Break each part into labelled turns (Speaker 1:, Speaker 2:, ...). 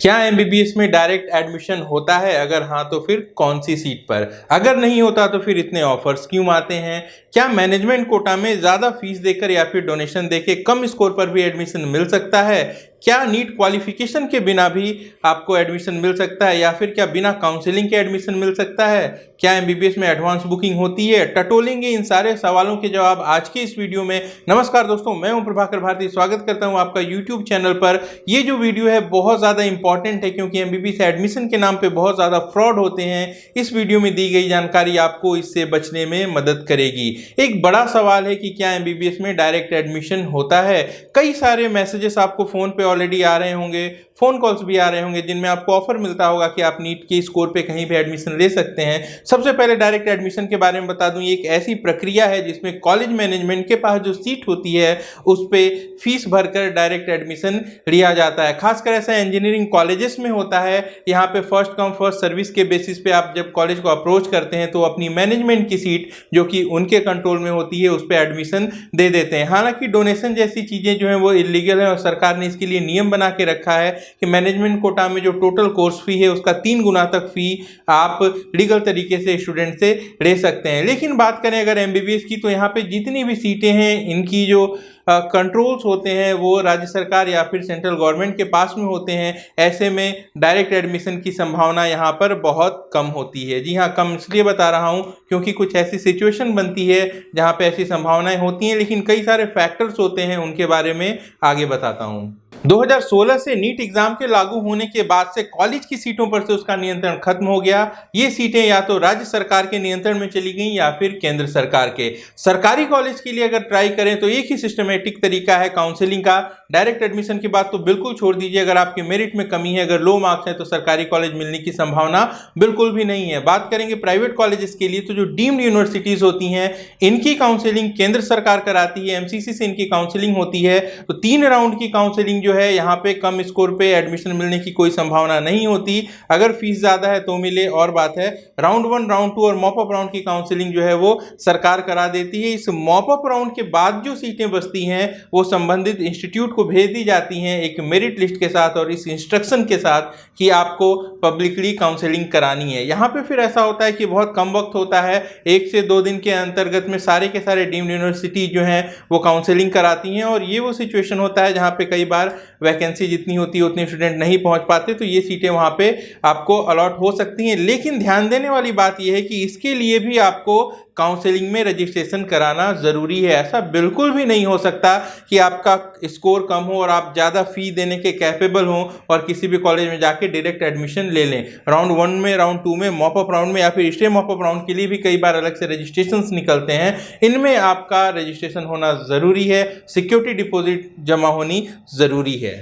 Speaker 1: क्या एमबीबीएस में direct admission होता है? अगर हाँ तो फिर कौन सी सीट पर? अगर नहीं होता तो फिर इतने ऑफर्स क्यों आते हैं? क्या मैनेजमेंट कोटा में ज़्यादा फीस देकर या फिर डोनेशन देके कम स्कोर पर भी एडमिशन मिल सकता है? क्या नीट क्वालिफिकेशन के बिना भी आपको एडमिशन मिल सकता है या फिर क्या बिना काउंसलिंग के एडमिशन मिल सकता है? क्या एमबीबीएस में एडवांस बुकिंग होती है? टटोलेंगे इन सारे सवालों के जवाब आज के इस वीडियो में। नमस्कार दोस्तों, मैं हूं प्रभाकर भारती, स्वागत करता हूं आपका यूट्यूब चैनल पर। ये जो वीडियो है बहुत ज़्यादा इंपॉर्टेंट है क्योंकि एमबीबीएस एडमिशन के नाम पे बहुत ज़्यादा फ्रॉड होते हैं। इस वीडियो में दी गई जानकारी आपको इससे बचने में मदद करेगी। एक बड़ा सवाल है कि क्या एमबीबीएस में डायरेक्ट एडमिशन होता है? कई सारे मैसेजेस आपको फ़ोन पे ऑलरेडी आ रहे होंगे, फ़ोन कॉल्स भी आ रहे होंगे जिनमें आपको ऑफर मिलता होगा कि आप नीट के स्कोर पे कहीं भी एडमिशन ले सकते हैं। सबसे पहले डायरेक्ट एडमिशन के बारे में बता दूं, ये एक ऐसी प्रक्रिया है जिसमें कॉलेज मैनेजमेंट के पास जो सीट होती है उस पर फीस भरकर डायरेक्ट एडमिशन लिया जाता है। खासकर ऐसा इंजीनियरिंग कॉलेजेस में होता है। यहाँ पे फर्स्ट कम फर्स्ट सर्विस के बेसिस पे आप जब कॉलेज को अप्रोच करते हैं तो अपनी मैनेजमेंट की सीट जो कि उनके कंट्रोल में होती है उस पर एडमिशन दे देते हैं। हालांकि डोनेशन जैसी चीज़ें जो हैं वो इलीगल है और सरकार ने इसके लिए नियम बना के रखा है कि मैनेजमेंट कोटा में जो टोटल कोर्स फी है उसका 3 गुना तक फी आप लीगल तरीके से स्टूडेंट से ले सकते हैं। लेकिन बात करें अगर एमबीबीएस की, तो यहाँ पे जितनी भी सीटें हैं इनकी जो कंट्रोल्स होते हैं वो राज्य सरकार या फिर सेंट्रल गवर्नमेंट के पास में होते हैं। ऐसे में डायरेक्ट एडमिशन की संभावना यहाँ पर बहुत कम होती है। जी हाँ, कम इसलिए बता रहा हूँ क्योंकि कुछ ऐसी सिचुएशन बनती है जहाँ पे ऐसी संभावनाएं होती हैं, लेकिन कई सारे फैक्टर्स होते हैं, उनके बारे में आगे बताता हूँ। 2016 से नीट एग्जाम के लागू होने के बाद से कॉलेज की सीटों पर से उसका नियंत्रण खत्म हो गया। ये सीटें या तो राज्य सरकार के नियंत्रण में चली गई या फिर केंद्र सरकार के। सरकारी कॉलेज के लिए अगर ट्राई करें तो एक ही सिस्टमेटिक तरीका है काउंसलिंग का। डायरेक्ट एडमिशन की बात तो बिल्कुल छोड़ दीजिए। अगर आपके मेरिट में कमी है, अगर लो मार्क्स है, तो सरकारी कॉलेज मिलने की संभावना बिल्कुल भी नहीं है। बात करेंगे प्राइवेट कॉलेजेस के लिए, तो जो डीम्ड यूनिवर्सिटीज होती हैं इनकी काउंसलिंग केंद्र सरकार कराती है। एमसीसी से इनकी काउंसलिंग होती है। तो 3 राउंड की काउंसलिंग जो है यहाँ पे कम स्कोर पे एडमिशन मिलने की कोई संभावना नहीं होती। अगर फीस ज्यादा है तो मिले और बात है। राउंड 1, राउंड 2 और मॉप अप राउंड की काउंसलिंग जो है वो सरकार करा देती है। इस मॉप अप राउंड के बाद जो सीटें बचती हैं वो संबंधित इंस्टीट्यूट को भेज दी जाती हैं एक मेरिट लिस्ट के साथ और इस इंस्ट्रक्शन के साथ कि आपको पब्लिकली काउंसलिंग करानी है। यहाँ पे फिर ऐसा होता है कि बहुत कम वक्त होता है, 1 से 2 दिन के अंतर्गत में सारे के सारे डीम्ड यूनिवर्सिटी जो हैं वो काउंसलिंग कराती हैं। और ये वो सिचुएशन होता है जहाँ पे कई बार वैकेंसी जितनी होती है उतने स्टूडेंट नहीं पहुंच पाते, तो ये सीटें वहां पे आपको अलॉट हो सकती हैं। लेकिन ध्यान देने वाली बात यह है कि इसके लिए भी आपको काउंसलिंग में रजिस्ट्रेशन कराना ज़रूरी है। ऐसा बिल्कुल भी नहीं हो सकता कि आपका स्कोर कम हो और आप ज़्यादा फ़ी देने के कैपेबल हों और किसी भी कॉलेज में जाके डायरेक्ट एडमिशन ले लें। राउंड 1 में, राउंड 2 में, मॉप अप राउंड में या फिर स्टे मॉप अप राउंड के लिए भी कई बार अलग से रजिस्ट्रेशन निकलते हैं। इनमें आपका रजिस्ट्रेशन होना ज़रूरी है, सिक्योरिटी डिपॉजिट जमा होनी ज़रूरी है।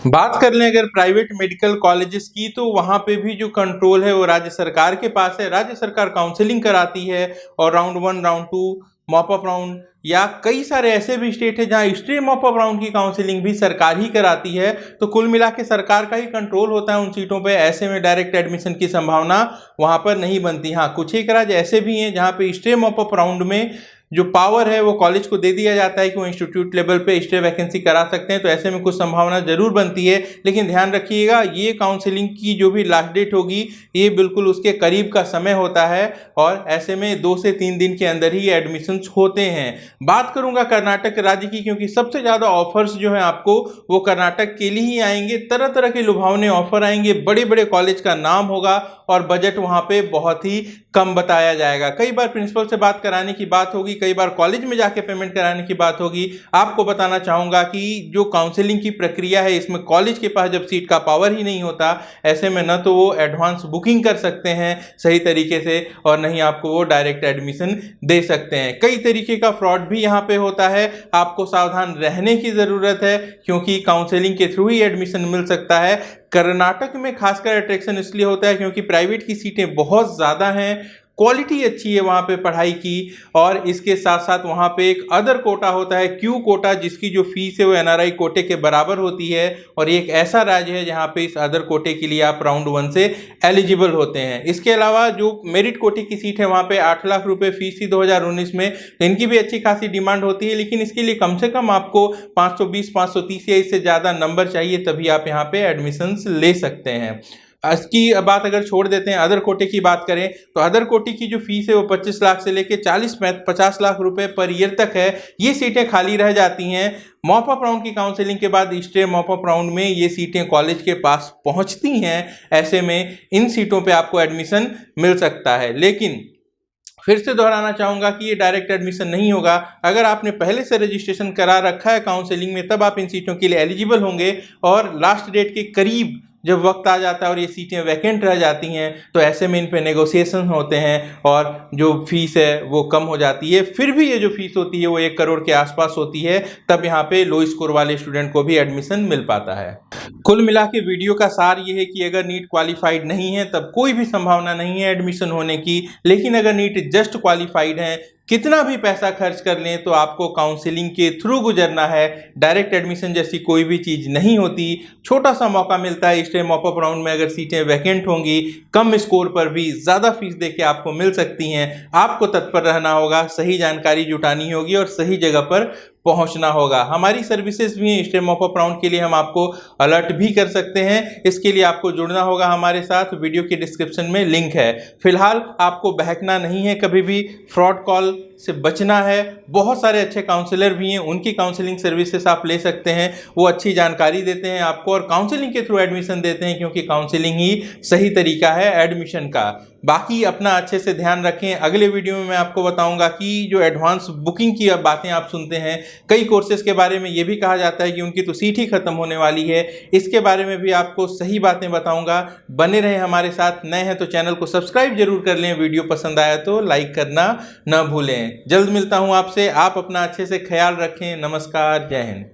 Speaker 1: बात कर लें अगर प्राइवेट मेडिकल कॉलेजेस की, तो वहाँ पे भी जो कंट्रोल है वो राज्य सरकार के पास है। राज्य सरकार काउंसलिंग कराती है और round 1, round 2, mop up round या कई सारे ऐसे भी स्टेट है जहाँ स्टे मॉप अप राउंड की काउंसलिंग भी सरकार ही कराती है। तो कुल मिला के सरकार का ही कंट्रोल होता है उन सीटों पे। ऐसे में डायरेक्ट एडमिशन की संभावना वहाँ पर नहीं बनती। हाँ, कुछ एक राज्य ऐसे भी हैं जहाँ पे स्टे मॉप अप राउंड में जो पावर है वो कॉलेज को दे दिया जाता है कि वो इंस्टीट्यूट लेवल पे स्टे वैकेंसी करा सकते हैं। तो ऐसे में कुछ संभावना जरूर बनती है, लेकिन ध्यान रखिएगा ये काउंसलिंग की जो भी लास्ट डेट होगी ये बिल्कुल उसके करीब का समय होता है और ऐसे में 2 से 3 दिन के अंदर ही एडमिशन्स होते हैं। बात करूंगा कर्नाटक राज्य की, क्योंकि सबसे ज़्यादा ऑफर्स जो है आपको वो कर्नाटक के लिए ही आएंगे। तरह तरह के लुभावने ऑफर आएंगे, बड़े बड़े कॉलेज का नाम होगा और बजट वहाँ पे बहुत ही कम बताया जाएगा। कई बार प्रिंसिपल से बात कराने की बात होगी, कई बार कॉलेज में जाके पेमेंट कराने की बात होगी। आपको बताना चाहूंगा कि जो काउंसलिंग की प्रक्रिया है इसमें कॉलेज के पास जब सीट का पावर ही नहीं होता, ऐसे में न तो वो एडवांस बुकिंग कर सकते हैं सही तरीके से और नहीं आपको वो डायरेक्ट एडमिशन दे सकते हैं। कई तरीके का फ्रॉड भी यहाँ पे होता है, आपको सावधान रहने की ज़रूरत है क्योंकि काउंसलिंग के थ्रू ही एडमिशन मिल सकता है। कर्नाटक में खासकर अट्रैक्शन इसलिए होता है क्योंकि प्राइवेट की सीटें बहुत ज़्यादा हैं, क्वालिटी अच्छी है वहाँ पे पढ़ाई की, और इसके साथ साथ वहाँ पे एक अदर कोटा होता है, क्यू कोटा, जिसकी जो फीस है वो एनआरआई कोटे के बराबर होती है। और ये एक ऐसा राज्य है जहाँ पे इस अदर कोटे के लिए आप राउंड 1 से एलिजिबल होते हैं। इसके अलावा जो मेरिट कोटे की सीट है वहाँ पे 8 लाख रुपए फीस थी 2019 में, तो इनकी भी अच्छी खासी डिमांड होती है, लेकिन इसके लिए कम से कम आपको 520 530 या इससे ज़्यादा नंबर चाहिए, तभी आप यहाँ पे एडमिशन्स ले सकते हैं। इसकी बात अगर छोड़ देते हैं, अदर कोटे की बात करें तो अदर कोटे की जो फीस है वो 25 लाख से लेके 50 लाख रुपए पर ईयर तक है। ये सीटें खाली रह जाती हैं। मॉप अप राउंड की काउंसलिंग के बाद स्टे मॉप अप राउंड में ये सीटें कॉलेज के पास पहुंचती हैं। ऐसे में इन सीटों पे आपको एडमिशन मिल सकता है, लेकिन फिर से दोहराना चाहूँगा कि ये डायरेक्ट एडमिशन नहीं होगा। अगर आपने पहले से रजिस्ट्रेशन करा रखा है काउंसलिंग में, तब आप इन सीटों के लिए एलिजिबल होंगे। और लास्ट डेट के करीब जब वक्त आ जाता है और ये सीटें वैकेंट रह जाती हैं, तो ऐसे में इन पे नेगोशिएशन होते हैं और जो फीस है वो कम हो जाती है। फिर भी ये जो फीस होती है वो 1 करोड़ के आसपास होती है, तब यहाँ पे लो स्कोर वाले स्टूडेंट को भी एडमिशन मिल पाता है। कुल मिला के वीडियो का सार ये है कि अगर नीट क्वालिफाइड नहीं है तब कोई भी संभावना नहीं है एडमिशन होने की, लेकिन अगर नीट जस्ट क्वालिफाइड है, कितना भी पैसा खर्च कर लें तो आपको काउंसलिंग के थ्रू गुजरना है। डायरेक्ट एडमिशन जैसी कोई भी चीज़ नहीं होती। छोटा सा मौका मिलता है स्टे मॉप अप राउंड में, अगर सीटें वैकेंट होंगी, कम स्कोर पर भी ज़्यादा फीस देके आपको मिल सकती हैं। आपको तत्पर रहना होगा, सही जानकारी जुटानी होगी और सही जगह पर पहुंचना होगा। हमारी सर्विसेज भी हैं, स्टे मॉप अप राउंड के लिए हम आपको अलर्ट भी कर सकते हैं। इसके लिए आपको जुड़ना होगा हमारे साथ, वीडियो के डिस्क्रिप्शन में लिंक है। फिलहाल आपको बहकना नहीं है, कभी भी फ्रॉड कॉल से बचना है। बहुत सारे अच्छे काउंसलर भी हैं, उनकी काउंसलिंग सर्विसेज आप ले सकते हैं। वो अच्छी जानकारी देते हैं आपको और काउंसलिंग के थ्रू एडमिशन देते हैं, क्योंकि काउंसलिंग ही सही तरीका है एडमिशन का। बाकी अपना अच्छे से ध्यान रखें। अगले वीडियो में मैं आपको बताऊंगा कि जो एडवांस बुकिंग की बातें आप सुनते हैं, कई कोर्सेज के बारे में ये भी कहा जाता है कि उनकी तो सीट ही खत्म होने वाली है। इसके बारे में भी आपको सही बातें बताऊंगा। बने रहें हमारे साथ। नए हैं तो चैनल को सब्सक्राइब जरूर कर लें। वीडियो पसंद आया तो लाइक करना न भूलें। जल्द मिलता हूं आपसे। आप अपना अच्छे से ख्याल रखें। नमस्कार, जय हिंद।